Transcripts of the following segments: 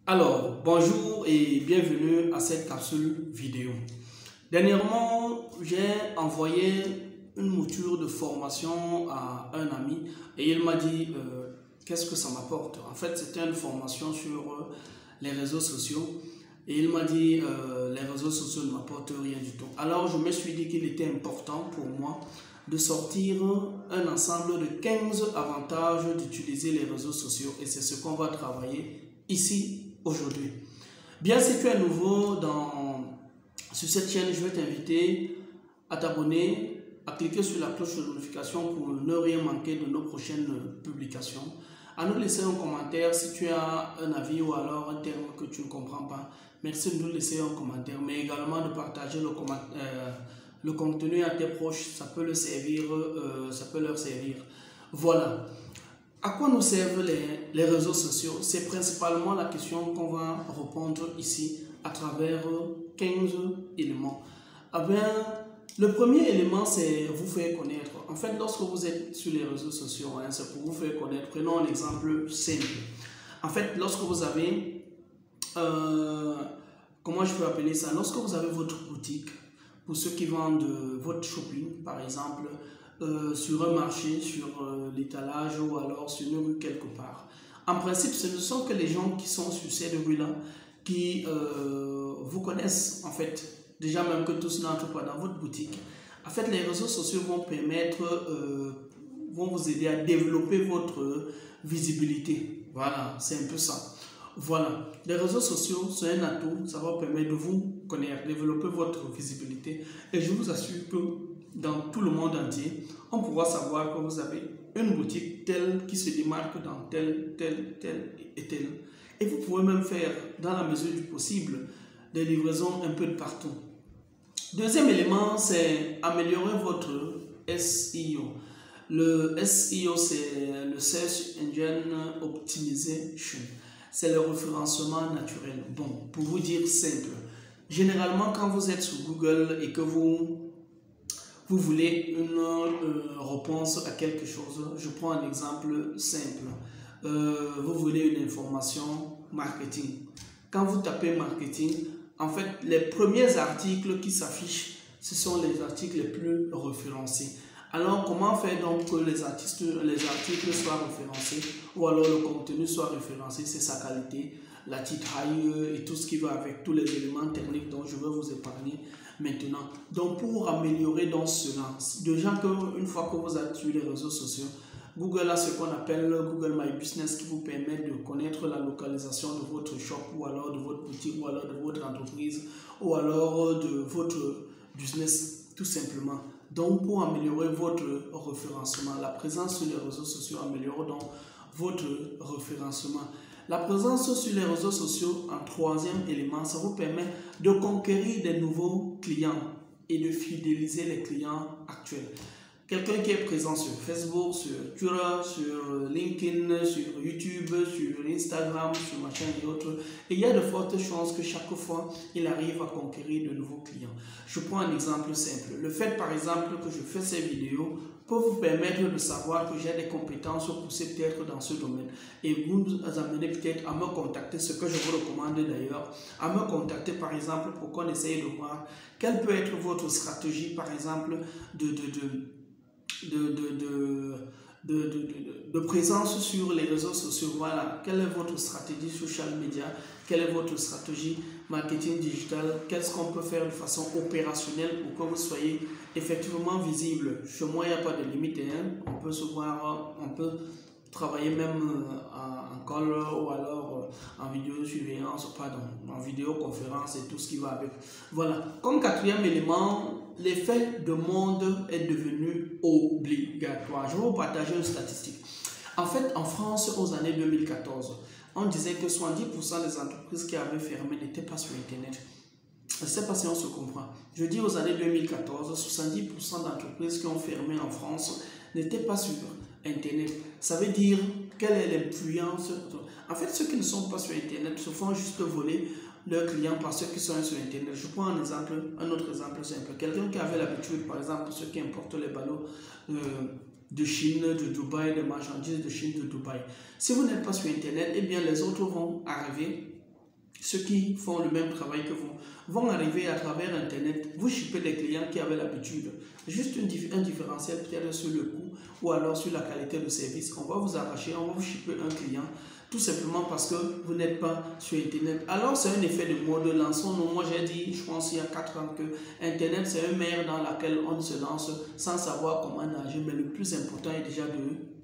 Alors, bonjour et bienvenue à cette capsule vidéo. Dernièrement, j'ai envoyé une mouture de formation à un ami et il m'a dit qu'est-ce que ça m'apporte. En fait, c'était une formation sur les réseaux sociaux et il m'a dit les réseaux sociaux ne m'apportent rien du tout. Alors, je me suis dit qu'il était important pour moi de sortir un ensemble de 15 avantages d'utiliser les réseaux sociaux et c'est ce qu'on va travailler ici aujourd'hui. Bien, si tu es nouveau sur cette chaîne, je vais t'inviter à t'abonner, à cliquer sur la cloche de notification pour ne rien manquer de nos prochaines publications. À nous laisser un commentaire si tu as un avis ou alors un terme que tu ne comprends pas. Merci de nous laisser un commentaire, mais également de partager le contenu à tes proches, ça peut leur servir. Voilà. À quoi nous servent les réseaux sociaux? C'est principalement la question qu'on va répondre ici à travers 15 éléments. Ah bien, le premier élément, c'est vous faire connaître. En fait, lorsque vous êtes sur les réseaux sociaux, c'est pour vous faire connaître. Prenons un exemple simple. En fait, lorsque vous avez, comment je peux appeler ça? Lorsque vous avez votre boutique, pour ceux qui vendent votre shopping, par exemple, sur un marché, sur l'étalage ou alors sur une rue quelque part. En principe, ce ne sont que les gens qui sont sur cette rue-là qui vous connaissent, en fait. Déjà même que tous n'entrent pas dans votre boutique. En fait, les réseaux sociaux vont vont vous aider à développer votre visibilité. Voilà, c'est un peu ça. Voilà, les réseaux sociaux, c'est un atout, ça va permettre de vous connaître, développer votre visibilité. Et je vous assure que dans tout le monde entier, on pourra savoir que vous avez une boutique telle qui se démarque dans telle et telle. Et vous pouvez même faire, dans la mesure du possible, des livraisons un peu de partout. Deuxième élément, c'est améliorer votre SEO. Le SEO, c'est le Search Engine Optimization. C'est le référencement naturel. Bon, pour vous dire simple, généralement quand vous êtes sur Google et que vous voulez une réponse à quelque chose, je prends un exemple simple. Vous voulez une information marketing. Quand vous tapez marketing, en fait, les premiers articles qui s'affichent, ce sont les articles les plus référencés. Alors, comment faire donc que les articles soient référencés ou alors le contenu soit référencé? C'est sa qualité, la titraille et tout ce qui va avec, tous les éléments techniques dont je vais vous épargner maintenant. Donc, pour améliorer dans cela, déjà qu'une fois que vous êtes sur les réseaux sociaux, Google a ce qu'on appelle Google My Business qui vous permet de connaître la localisation de votre shop ou alors de votre boutique ou alors de votre entreprise ou alors de votre business tout simplement. Donc pour améliorer votre référencement, la présence sur les réseaux sociaux améliore donc votre référencement. La présence sur les réseaux sociaux en troisième élément, ça vous permet de conquérir des nouveaux clients et de fidéliser les clients actuels. Quelqu'un qui est présent sur Facebook, sur Twitter, sur LinkedIn, sur YouTube, sur Instagram, sur machin et autres. Et il y a de fortes chances que chaque fois, il arrive à conquérir de nouveaux clients. Je prends un exemple simple. Le fait, par exemple, que je fais ces vidéos peut vous permettre de savoir que j'ai des compétences poussées peut-être dans ce domaine. Et vous amenez peut-être à me contacter, ce que je vous recommande d'ailleurs, à me contacter par exemple pour qu'on essaye de voir quelle peut être votre stratégie, par exemple, de présence sur les réseaux sociaux. Voilà, quelle est votre stratégie social media, quelle est votre stratégie marketing digital, qu'est-ce qu'on peut faire de façon opérationnelle pour que vous soyez effectivement visible. Chez moi, il n'y a pas de limite, hein. On peut se voir, on peut travailler même en call ou alors en vidéosurveillance, pardon, en vidéoconférence et tout ce qui va avec. Voilà. Comme quatrième élément, l'effet de monde est devenu obligatoire. Je vais vous partager une statistique. En fait, en France, aux années 2014, on disait que 70% des entreprises qui avaient fermé n'étaient pas sur Internet. Je ne sais pas si on se comprend. Je dis aux années 2014, 70% d'entreprises qui ont fermé en France n'étaient pas sur Internet. Ça veut dire quelle est l'influence. En fait, ceux qui ne sont pas sur Internet se font juste voler leurs clients par ceux qui sont sur Internet. Je prends un autre exemple simple. Quelqu'un qui avait l'habitude, par exemple, ceux qui importent les ballots de Chine, de Dubaï, des marchandises de Chine, de Dubaï. Si vous n'êtes pas sur Internet, eh bien les autres vont arriver ceux qui font le même travail que vous, vont arriver à travers Internet, vous shipper des clients qui avaient l'habitude. Juste un différentiel peut-être sur le coût ou alors sur la qualité de service. On va vous arracher, on va vous shipper un client tout simplement parce que vous n'êtes pas sur Internet. Alors c'est un effet de mode. Lançons-nous. Moi j'ai dit, je pense il y a 4 ans que Internet c'est une mer dans laquelle on se lance sans savoir comment nager. Mais le plus important est déjà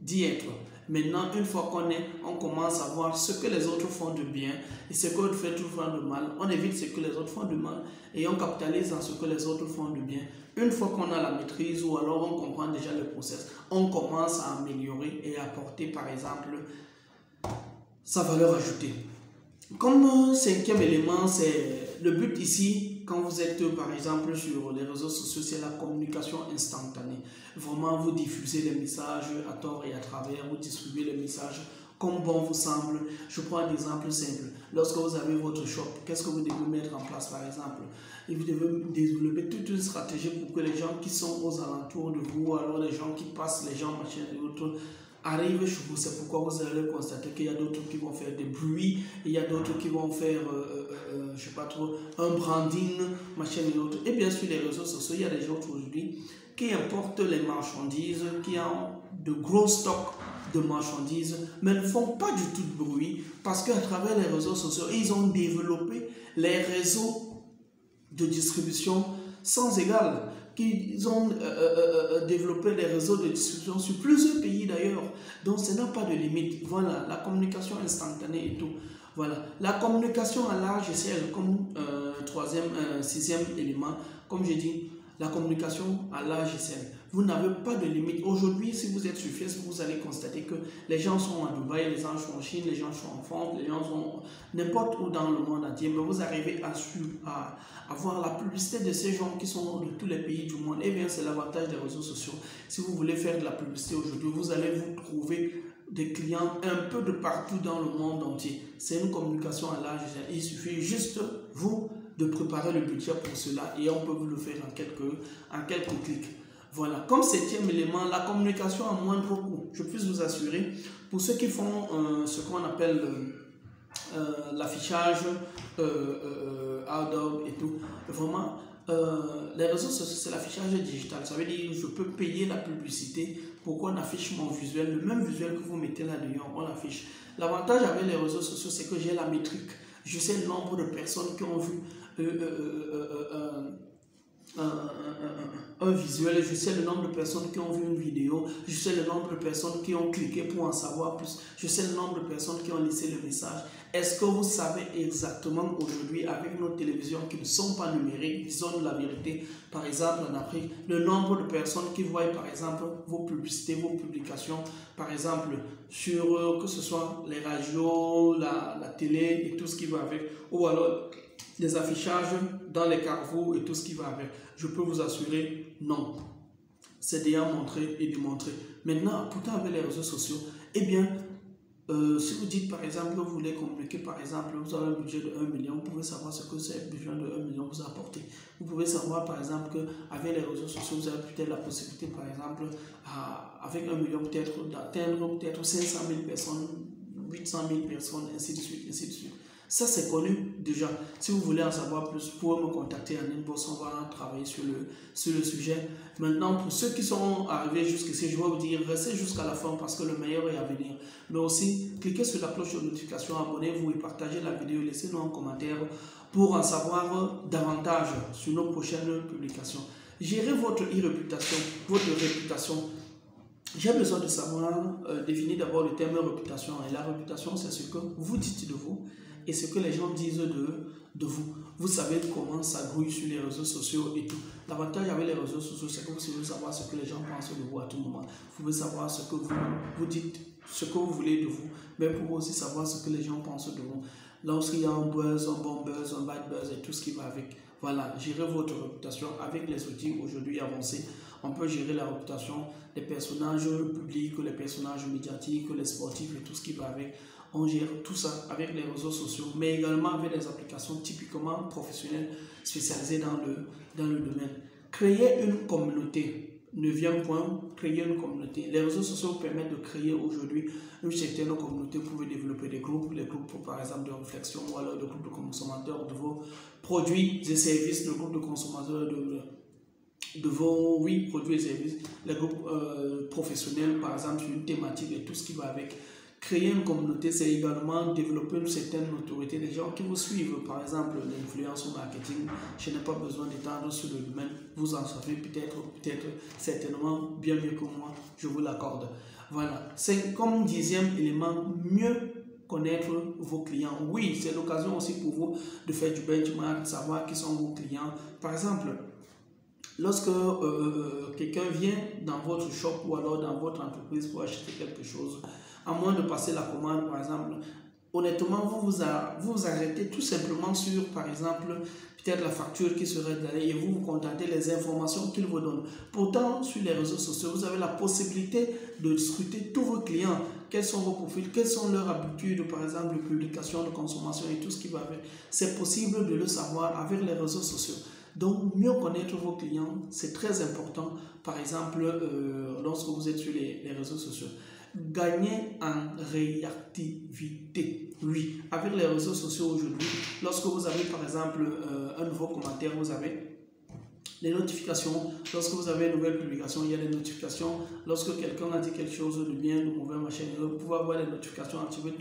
d'y être. Maintenant, une fois qu'on est, on commence à voir ce que les autres font de bien et ce que fait tout font de mal. On évite ce que les autres font de mal et on capitalise dans ce que les autres font de bien. Une fois qu'on a la maîtrise ou alors on comprend déjà le process, on commence à améliorer et apporter par exemple sa valeur ajoutée. Comme cinquième élément, c'est le but ici. Quand vous êtes par exemple sur les réseaux sociaux, c'est la communication instantanée. Vraiment, vous diffusez les messages à tort et à travers, vous distribuez les messages comme bon vous semble. Je prends un exemple simple. Lorsque vous avez votre shop, qu'est-ce que vous devez mettre en place par exemple? Et vous devez développer toute une stratégie pour que les gens qui sont aux alentours de vous, alors les gens qui passent, les gens, machin et autres, arrive chez vous. C'est pourquoi vous allez constater qu'il y a d'autres qui vont faire des bruits, il y a d'autres qui vont faire, je sais pas trop, un branding, machin et autres. Et bien sûr, les réseaux sociaux, il y a des gens aujourd'hui qui importent les marchandises, qui ont de gros stocks de marchandises, mais ne font pas du tout de bruit parce qu'à travers les réseaux sociaux, ils ont développé les réseaux de distribution sans égal. Qu'ils ont développé des réseaux de distribution sur plusieurs pays d'ailleurs. Donc, ça n'a pas de limite. Voilà, la communication instantanée et tout. Voilà, la communication à large échelle comme sixième élément, comme j'ai dit, la communication à large échelle. Vous n'avez pas de limite. Aujourd'hui, si vous êtes sur Facebook, vous allez constater que les gens sont à Dubaï, les gens sont en Chine, les gens sont en France, les gens sont n'importe où dans le monde entier. Mais vous arrivez à voir la publicité de ces gens qui sont de tous les pays du monde. Et bien, c'est l'avantage des réseaux sociaux. Si vous voulez faire de la publicité aujourd'hui, vous allez vous trouver des clients un peu de partout dans le monde entier. C'est une communication à large échelle. Il suffit juste, vous, de préparer le budget pour cela et on peut vous le faire en quelques clics. Voilà, comme septième élément, la communication à moindre coût. Je peux vous assurer, pour ceux qui font ce qu'on appelle l'affichage outdoor et tout, vraiment, les réseaux sociaux, c'est l'affichage digital. Ça veut dire je peux payer la publicité pour qu'on affiche mon visuel, le même visuel que vous mettez là-dedans, on l'affiche. L'avantage avec les réseaux sociaux, c'est que j'ai la métrique. Je sais le nombre de personnes qui ont vu un visuel, je sais le nombre de personnes qui ont vu une vidéo, je sais le nombre de personnes qui ont cliqué pour en savoir plus, je sais le nombre de personnes qui ont laissé le message. Est-ce que vous savez exactement aujourd'hui avec nos télévisions qui ne sont pas numériques, disons la vérité, par exemple en Afrique, le nombre de personnes qui voient par exemple vos publicités, vos publications, par exemple sur que ce soit les radios, la télé et tout ce qui va avec, ou alors des affichages dans les carrefours et tout ce qui va avec. Je peux vous assurer, non. C'est déjà montré et démontré. Maintenant, pourtant avec les réseaux sociaux, eh bien, si vous dites par exemple que vous voulez communiquer, par exemple, vous avez un budget de 1 million, vous pouvez savoir ce que ce budget de 1 million vous a apporté. Vous pouvez savoir par exemple qu'avec les réseaux sociaux, vous avez peut-être la possibilité, par exemple, avec 1 million peut-être d'atteindre peut-être 500 000 personnes, 800 000 personnes, ainsi de suite, ainsi de suite. Ça, c'est connu déjà. Si vous voulez en savoir plus, vous pouvez me contacter en inbox, on va travailler sur le sujet. Maintenant, pour ceux qui sont arrivés jusqu'ici, je vais vous dire, restez jusqu'à la fin parce que le meilleur est à venir. Mais aussi, cliquez sur la cloche de notification, abonnez-vous et partagez la vidéo, laissez-nous un commentaire pour en savoir davantage sur nos prochaines publications. Gérez votre e-réputation, votre réputation. J'ai besoin de savoir, définir d'abord le terme réputation. Et la réputation, c'est ce que vous dites de vous et ce que les gens disent de vous. Vous savez comment ça grouille sur les réseaux sociaux et tout. L'avantage avec les réseaux sociaux, c'est que vous pouvez savoir ce que les gens pensent de vous à tout moment. Vous pouvez savoir ce que vous dites, ce que vous voulez de vous, mais vous pouvez aussi savoir ce que les gens pensent de vous. Lorsqu'il y a un buzz, un bon buzz, un bad buzz et tout ce qui va avec. Voilà, gérez votre réputation avec les outils aujourd'hui avancés. On peut gérer la réputation des personnages publics, les personnages médiatiques, les sportifs et tout ce qui va avec. On gère tout ça avec les réseaux sociaux, mais également avec des applications typiquement professionnelles spécialisées dans le domaine. Créer une communauté. Neuvième point, créer une communauté. Les réseaux sociaux vous permettent de créer aujourd'hui une certaine communauté. Vous pouvez développer des groupes, les groupes par exemple de réflexion ou alors des groupes de consommateurs de vos produits et services, le groupe de consommateurs de vos produits et services, les groupes professionnels par exemple sur une thématique et tout ce qui va avec. Créer une communauté, c'est également développer une certaine notoriété des gens qui vous suivent. Par exemple, l'influence au marketing, je n'ai pas besoin d'étendre sur le domaine. Vous en savez peut-être, certainement bien mieux que moi, je vous l'accorde. Voilà, c'est comme dixième élément, mieux connaître vos clients. Oui, c'est l'occasion aussi pour vous de faire du benchmark, de savoir qui sont vos clients. Par exemple, lorsque quelqu'un vient dans votre shop ou alors dans votre entreprise pour acheter quelque chose, à moins de passer la commande, par exemple, honnêtement, vous arrêtez tout simplement sur, par exemple, peut-être la facture qui serait donnée et vous vous contentez des informations qu'il vous donne. Pourtant, sur les réseaux sociaux, vous avez la possibilité de scruter tous vos clients. Quels sont vos profils, quelles sont leurs habitudes, par exemple, de publication, de consommation et tout ce qui va avec. C'est possible de le savoir avec les réseaux sociaux. Donc, mieux connaître vos clients, c'est très important. Par exemple, lorsque vous êtes sur les réseaux sociaux. Gagner en réactivité. Oui, avec les réseaux sociaux aujourd'hui, lorsque vous avez par exemple un nouveau commentaire, vous avez les notifications. Lorsque vous avez une nouvelle publication, il y a des notifications. Lorsque quelqu'un a dit quelque chose de bien, de mauvais, machin, vous pouvez avoir les notifications activées,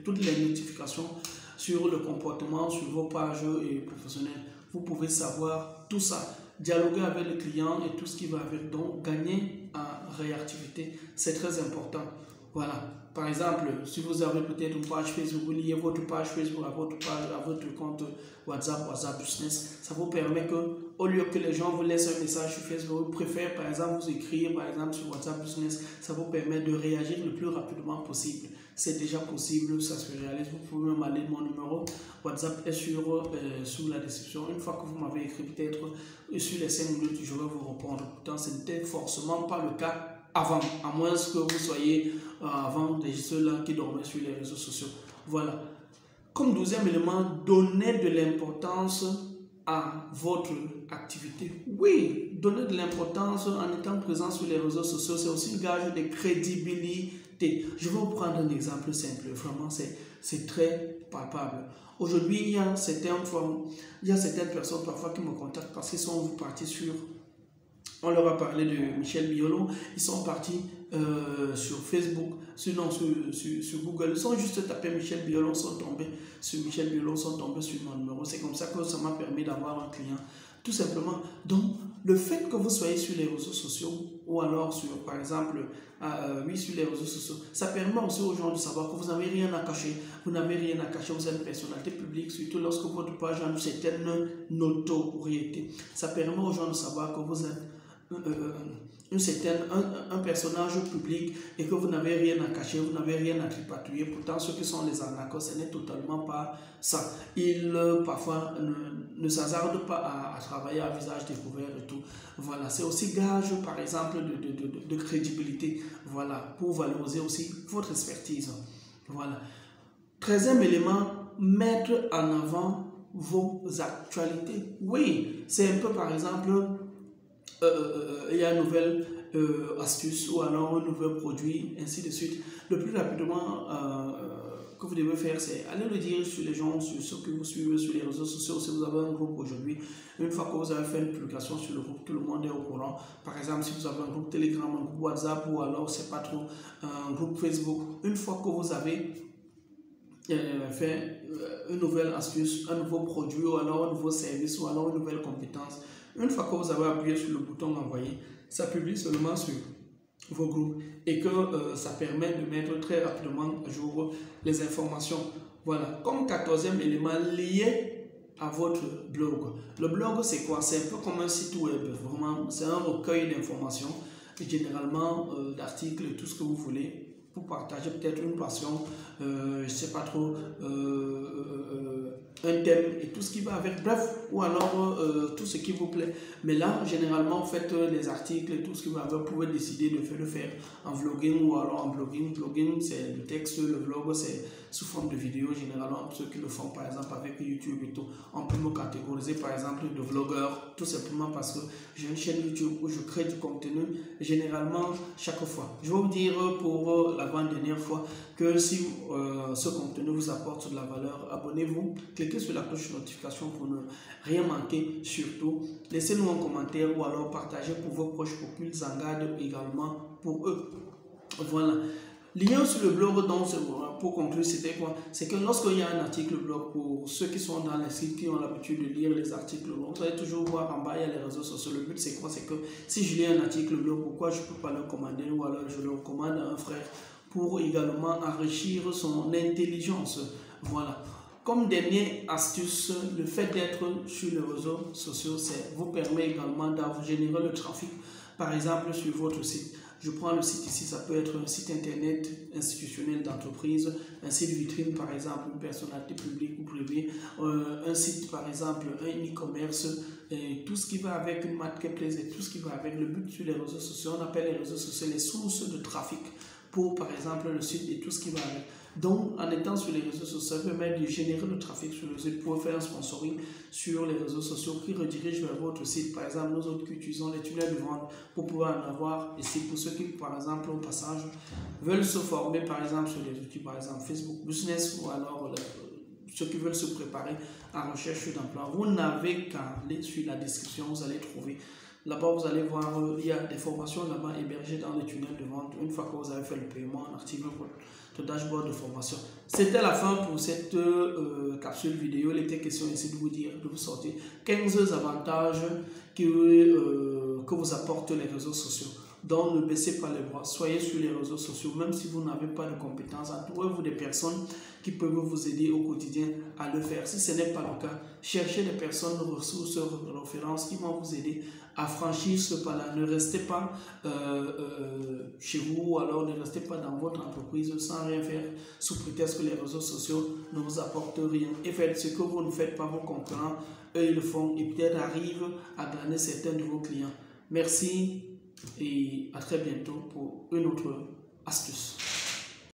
toutes les notifications sur le comportement, sur vos pages et professionnelles. Vous pouvez savoir tout ça. Dialoguer avec le client et tout ce qui va avec. Donc, gagner en réactivité, c'est très important. Voilà. Par exemple, si vous avez peut-être une page Facebook, vous liez votre page Facebook à votre compte WhatsApp Business. Ça vous permet que, au lieu que les gens vous laissent un message sur Facebook, vous préférez par exemple vous écrire par exemple sur WhatsApp Business. Ça vous permet de réagir le plus rapidement possible. C'est déjà possible, ça se réalise. Vous pouvez même aller, mon numéro WhatsApp est sous la description. Une fois que vous m'avez écrit peut-être sur les 5 minutes, je vais vous répondre. Pourtant, ce n'était forcément pas le cas avant, à moins que vous soyez avant ceux-là qui dormaient sur les réseaux sociaux. Voilà. Comme 12e élément, donner de l'importance à votre activité. Oui, donner de l'importance en étant présent sur les réseaux sociaux, c'est aussi un gage de crédibilité. Je vais vous prendre un exemple simple, vraiment c'est très palpable. Aujourd'hui, il y a certaines personnes parfois qui me contactent parce qu'ils sont partis sur... On leur a parlé de Michel Biolon, ils sont partis sur Facebook, sur Google, ils sont juste tapés Michel Biolon, sont tombés sur Michel Biolon, sont tombés sur mon numéro. C'est comme ça que ça m'a permis d'avoir un client, tout simplement. Donc, le fait que vous soyez sur les réseaux sociaux ou alors sur, par exemple, sur les réseaux sociaux, ça permet aussi aux gens de savoir que vous n'avez rien à cacher. Vous n'avez rien à cacher, vous êtes une personnalité publique, surtout lorsque votre page a une certaine notoriété. Ça permet aux gens de savoir que vous êtes un personnage public et que vous n'avez rien à cacher, vous n'avez rien à tripatouiller. Pourtant, ceux qui sont les arnaqueurs, ce n'est totalement pas ça. Ils parfois ne s'hasardent pas à travailler à visage découvert et tout. Voilà, c'est aussi gage par exemple de crédibilité. Voilà, pour valoriser aussi votre expertise. Voilà. 13e élément, mettre en avant vos actualités. Oui, c'est un peu par exemple... il y a une nouvelle astuce ou alors un nouvel produit, ainsi de suite. Le plus rapidement que vous devez faire, c'est aller le dire sur les gens, sur ceux que vous suivez sur les réseaux sociaux. Si vous avez un groupe aujourd'hui, une fois que vous avez fait une publication sur le groupe, tout le monde est au courant. Par exemple, si vous avez un groupe Telegram, un groupe WhatsApp ou alors c'est pas trop un groupe Facebook, une fois que vous avez fait une nouvelle astuce, un nouveau produit ou alors un nouveau service ou alors une nouvelle compétence, une fois que vous avez appuyé sur le bouton envoyer, ça publie seulement sur vos groupes et que ça permet de mettre très rapidement à jour les informations. Voilà, comme 14e élément lié à votre blog. Le blog, c'est quoi? C'est un peu comme un site web, vraiment, c'est un recueil d'informations, généralement d'articles, tout ce que vous voulez, pour partager peut-être une passion, je ne sais pas trop, un thème et tout ce qui va avec, bref, ou alors tout ce qui vous plaît. Mais là, généralement, vous faites les articles et tout ce qui va avec, vous pouvez décider de le faire en vlogging ou alors en blogging. Blogging, c'est le texte, le vlog, c'est sous forme de vidéo, généralement, ceux qui le font par exemple avec YouTube et tout. On peut me catégoriser par exemple de vlogueur, tout simplement parce que j'ai une chaîne YouTube où je crée du contenu, généralement chaque fois. Je vais vous dire pour la dernière fois que si ce contenu vous apporte de la valeur, abonnez-vous, cliquez sur la cloche de notification pour ne rien manquer. Surtout, laissez-nous un commentaire ou alors partagez pour vos proches pour qu'ils en gardent également pour eux. Voilà. Lien sur le blog, donc, pour conclure, c'était quoi? C'est que lorsqu'il y a un article blog, pour ceux qui sont dans les sites, qui ont l'habitude de lire les articles blog, vous allez toujours voir en bas, il y a les réseaux sociaux. Le but, c'est quoi? C'est que si je lis un article blog, pourquoi je ne peux pas le commander ou alors je le recommande à un frère pour également enrichir son intelligence. Voilà. Comme dernière astuce, le fait d'être sur les réseaux sociaux, ça vous permet également d'avoir généré le trafic, par exemple sur votre site. Je prends le site ici, ça peut être un site internet institutionnel d'entreprise, un site vitrine par exemple, une personnalité publique ou privée, un site par exemple, un e-commerce, tout ce qui va avec une marketplace et tout ce qui va avec. Le but sur les réseaux sociaux, on appelle les réseaux sociaux les sources de trafic pour par exemple le site et tout ce qui va avec. Donc, en étant sur les réseaux sociaux, ça permet de générer le trafic sur le site pour faire un sponsoring sur les réseaux sociaux qui redirige vers votre site. Par exemple, nous autres qui utilisons les tunnels de vente pour pouvoir en avoir. Et c'est pour ceux qui, par exemple, au passage, veulent se former, par exemple, sur les outils, par exemple, Facebook Business ou alors ceux qui veulent se préparer à recherche d'emploi. Vous n'avez qu'à aller sur la description, vous allez trouver. Là-bas, vous allez voir, il y a des formations là-bas hébergées dans les tunnels de vente. Une fois que vous avez fait le paiement, on active votre dashboard de formation. C'était la fin pour cette capsule vidéo. Il était question ici de vous dire, de vous sortir 15 avantages que vous apportent les réseaux sociaux. Donc, ne baissez pas les bras, soyez sur les réseaux sociaux, même si vous n'avez pas de compétences, entourez-vous des personnes qui peuvent vous aider au quotidien à le faire. Si ce n'est pas le cas, cherchez des personnes, ressources, références qui vont vous aider à franchir ce pas-là. Ne restez pas chez vous, ou alors ne restez pas dans votre entreprise sans rien faire, sous prétexte que les réseaux sociaux ne vous apportent rien. Et faites ce que vous ne faites pas, vos concurrents, eux ils le font et peut-être arrivent à gagner certains de vos clients. Merci et à très bientôt pour une autre astuce.